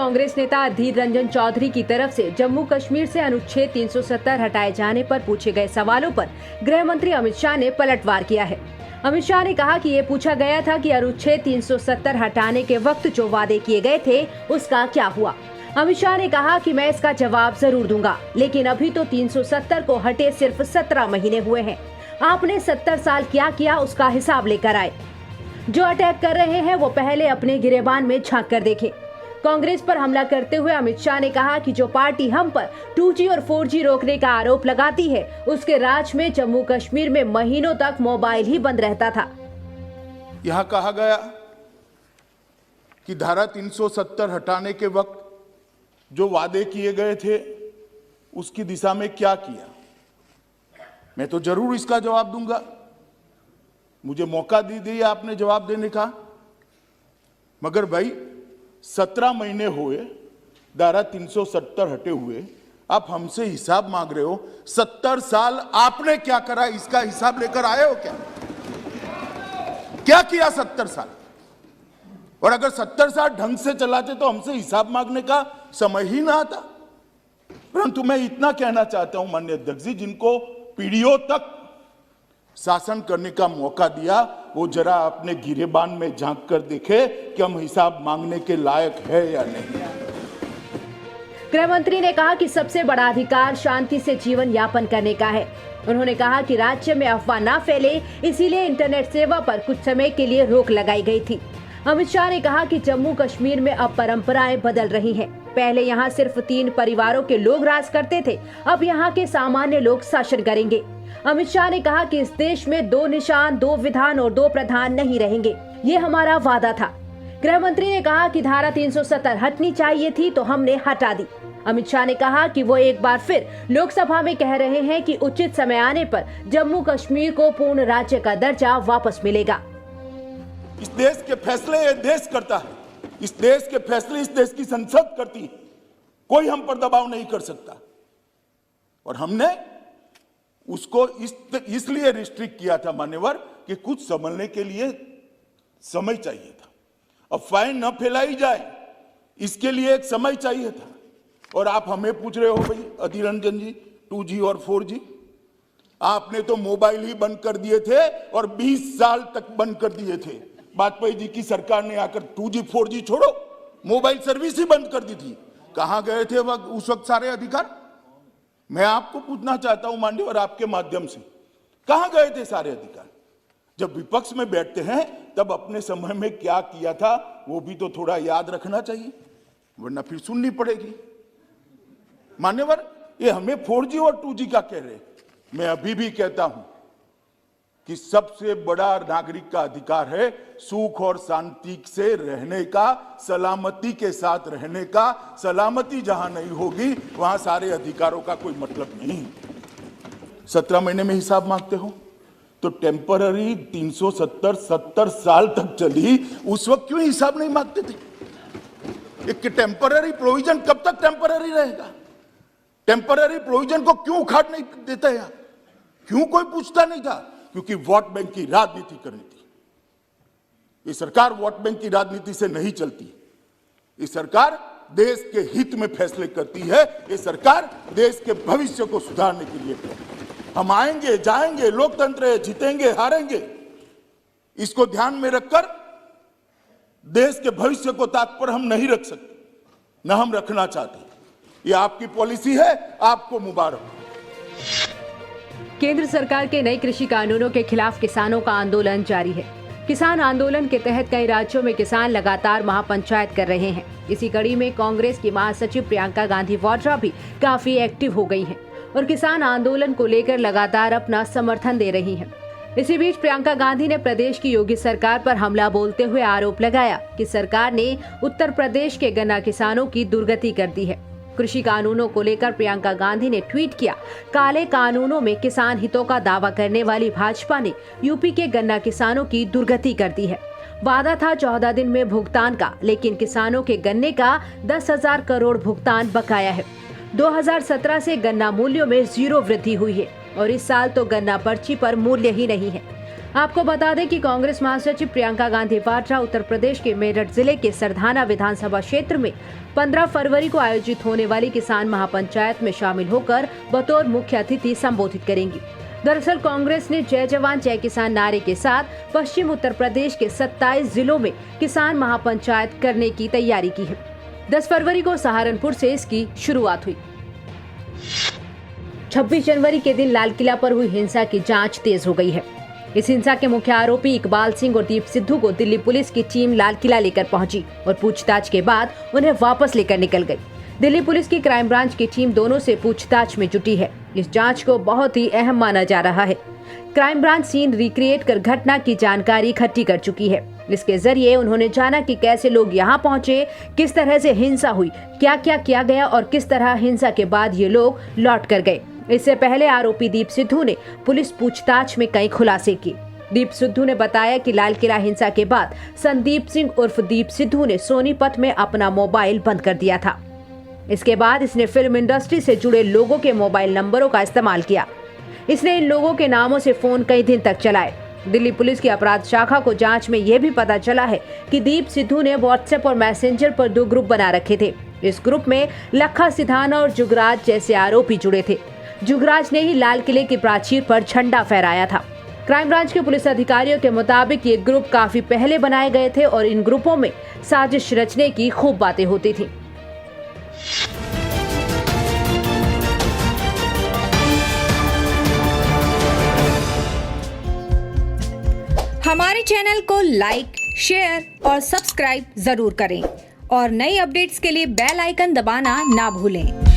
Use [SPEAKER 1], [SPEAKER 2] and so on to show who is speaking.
[SPEAKER 1] कांग्रेस नेता अधीर रंजन चौधरी की तरफ से जम्मू कश्मीर से अनुच्छेद 370 हटाए जाने पर पूछे गए सवालों पर गृह मंत्री अमित शाह ने पलटवार किया है। अमित शाह ने कहा कि ये पूछा गया था कि अनुच्छेद 370 हटाने के वक्त जो वादे किए गए थे उसका क्या हुआ। अमित शाह ने कहा कि मैं इसका जवाब जरूर दूंगा, लेकिन अभी तो 370 को हटे सिर्फ 17 महीने हुए हैं। आपने 70 साल क्या किया उसका हिसाब लेकर आए। जो अटैक कर रहे हैं वो पहले अपने गिरेबान में झांक कर देखें। कांग्रेस पर हमला करते हुए अमित शाह ने कहा कि जो पार्टी हम पर 2G और 4G रोकने का आरोप लगाती है, उसके राज में जम्मू कश्मीर में महीनों तक मोबाइल ही बंद रहता था।
[SPEAKER 2] यहाँ कहा गया कि धारा 370 हटाने के वक्त जो वादे किए गए थे उसकी दिशा में क्या किया। मैं तो जरूर इसका जवाब दूंगा। मुझे मौका दे दिया आपने जवाब देने का, मगर भाई 17 महीने हुए धारा 370 हटे हुए, आप हमसे हिसाब मांग रहे हो। 70 साल आपने क्या करा इसका हिसाब लेकर आए हो क्या किया 70 साल? और अगर 70 साल ढंग से चलाते तो हमसे हिसाब मांगने का समय ही ना आता। परंतु मैं इतना कहना चाहता हूं माननीय अध्यक्ष जी, जिनको पीढ़ियों तक शासन करने का मौका दिया, वो जरा अपने गिरेबान में झांक कर देखे कि हम हिसाब मांगने के लायक है या नहीं।
[SPEAKER 1] गृह मंत्री ने कहा कि सबसे बड़ा अधिकार शांति से जीवन यापन करने का है। उन्होंने कहा कि राज्य में अफवाह ना फैले, इसीलिए इंटरनेट सेवा पर कुछ समय के लिए रोक लगाई गई थी। अमित शाह ने कहा कि जम्मू कश्मीर में अब परंपराएं बदल रही हैं। पहले यहां सिर्फ 3 परिवारों के लोग राज करते थे, अब यहां के सामान्य लोग शासन करेंगे। अमित शाह ने कहा कि इस देश में 2 निशान, 2 विधान और 2 प्रधान नहीं रहेंगे, ये हमारा वादा था। गृह मंत्री ने कहा कि धारा 370 हटनी चाहिए थी तो हमने हटा दी। अमित शाह ने कहा कि वो एक बार फिर लोकसभा में कह रहे हैं कि उचित समय आने पर जम्मू कश्मीर को पूर्ण राज्य का दर्जा वापस मिलेगा।
[SPEAKER 2] इस देश के फैसले ये देश करता है, इस देश के फैसले इस देश की संसद करती है। कोई हम पर दबाव नहीं कर सकता। और हमने उसको इसलिए रिस्ट्रिक्ट किया था मान्यवर कि कुछ समझने के लिए समय चाहिए था। अब फाइन न फैलाई जाए इसके लिए एक समय चाहिए था। और आप हमें पूछ रहे हो भाई अधीर रंजन जी 2G और 4G, आपने तो मोबाइल ही बंद कर दिए थे और 20 साल तक बंद कर दिए थे। वाजपेयी जी की सरकार ने आकर 2G 4G छोड़ो, मोबाइल सर्विस ही बंद कर दी थी। कहां गए थे उस वक्त सारे अधिकार? मैं आपको पूछना चाहता हूं माननीय और आपके माध्यम से, कहां गए थे सारे अधिकार? जब विपक्ष में बैठते हैं तब अपने समय में क्या किया था वो भी तो थोड़ा याद रखना चाहिए, वरना फिर सुननी पड़ेगी। मान्यवर, ये हमें 4G और 2G का कह रहे। मैं अभी भी कहता हूं कि सबसे बड़ा नागरिक का अधिकार है सुख और शांति से रहने का, सलामती के साथ रहने का। सलामती जहां नहीं होगी वहां सारे अधिकारों का कोई मतलब नहीं। 17 महीने में हिसाब मांगते हो तो टेम्पररी 370 70 साल तक चली, उस वक्त क्यों हिसाब नहीं मांगते थे? एक टेम्पररी प्रोविजन कब तक टेम्पररी रहेगा? टेम्पररी प्रोविजन को क्यों उखाड़ नहीं देता यार? क्यों कोई पूछता नहीं था? क्योंकि वोट बैंक की राजनीति करनी थी। ये सरकार वोट बैंक की राजनीति से नहीं चलती। ये सरकार देश के हित में फैसले करती है। ये सरकार देश के भविष्य को सुधारने के लिए हम आएंगे जाएंगे, लोकतंत्र है, जीतेंगे हारेंगे, इसको ध्यान में रखकर देश के भविष्य को ताक पर हम नहीं रख सकते, न हम रखना चाहते। ये आपकी पॉलिसी है, आपको मुबारक।
[SPEAKER 1] केंद्र सरकार के नए कृषि कानूनों के खिलाफ किसानों का आंदोलन जारी है। किसान आंदोलन के तहत कई राज्यों में किसान लगातार महापंचायत कर रहे हैं। इसी कड़ी में कांग्रेस की महासचिव प्रियंका गांधी वाड्रा भी काफी एक्टिव हो गई हैं और किसान आंदोलन को लेकर लगातार अपना समर्थन दे रही हैं। इसी बीच प्रियंका गांधी ने प्रदेश की योगी सरकार पर हमला बोलते हुए आरोप लगाया कि सरकार ने उत्तर प्रदेश के गन्ना किसानों की दुर्गति कर दी है। कृषि कानूनों को लेकर प्रियंका गांधी ने ट्वीट किया, काले कानूनों में किसान हितों का दावा करने वाली भाजपा ने यूपी के गन्ना किसानों की दुर्गति कर दी है। वादा था 14 दिन में भुगतान का, लेकिन किसानों के गन्ने का 10,000 करोड़ भुगतान बकाया है। 2017 से गन्ना मूल्यों में 0 वृद्धि हुई है और इस साल तो गन्ना पर्ची पर मूल्य ही नहीं है। आपको बता दें कि कांग्रेस महासचिव प्रियंका गांधी वाड्रा उत्तर प्रदेश के मेरठ जिले के सरधाना विधानसभा क्षेत्र में 15 फरवरी को आयोजित होने वाली किसान महापंचायत में शामिल होकर बतौर मुख्य अतिथि संबोधित करेंगी। दरअसल कांग्रेस ने जय जवान जय किसान नारे के साथ पश्चिम उत्तर प्रदेश के 27 जिलों में किसान महापंचायत करने की तैयारी की है। 10 फरवरी को सहारनपुर से इसकी शुरुआत हुई। 26 जनवरी के दिन लाल किला पर हुई हिंसा की जांच तेज हो गई है। इस हिंसा के मुख्य आरोपी इकबाल सिंह और दीप सिद्धू को दिल्ली पुलिस की टीम लाल किला लेकर पहुंची और पूछताछ के बाद उन्हें वापस लेकर निकल गई। दिल्ली पुलिस की क्राइम ब्रांच की टीम दोनों से पूछताछ में जुटी है। इस जांच को बहुत ही अहम माना जा रहा है। क्राइम ब्रांच सीन रिक्रिएट कर घटना की जानकारी इकट्ठी कर चुकी है। इसके जरिए उन्होंने जाना कि कैसे लोग यहां पहुंचे, किस तरह से हिंसा हुई, क्या क्या किया गया और किस तरह हिंसा के बाद ये लोग लौट कर गए। इससे पहले आरोपी दीप सिद्धू ने पुलिस पूछताछ में कई खुलासे किए। दीप सिद्धू ने बताया कि लाल किला हिंसा के बाद संदीप सिंह उर्फ दीप सिद्धू ने सोनीपत में अपना मोबाइल बंद कर दिया था। इसके बाद इसने फिल्म इंडस्ट्री से जुड़े लोगों के मोबाइल नंबरों का इस्तेमाल किया। इसने इन लोगों के नामों से फोन कई दिन तक चलाए। दिल्ली पुलिस की अपराध शाखा को जांच में यह भी पता चला है कि दीप सिद्धू ने व्हाट्सएप और मैसेंजर पर 2 ग्रुप बना रखे थे। इस ग्रुप में लखा सिधाना और जुगराज जैसे आरोपी जुड़े थे। जुगराज ने ही लाल किले की प्राचीर पर झंडा फहराया था। क्राइम ब्रांच के पुलिस अधिकारियों के मुताबिक ये ग्रुप काफी पहले बनाए गए थे और इन ग्रुपों में साजिश रचने की खूब बातें होती थी।
[SPEAKER 3] हमारे चैनल को लाइक, शेयर और सब्सक्राइब जरूर करें और नई अपडेट्स के लिए बेल आइकन दबाना ना भूलें।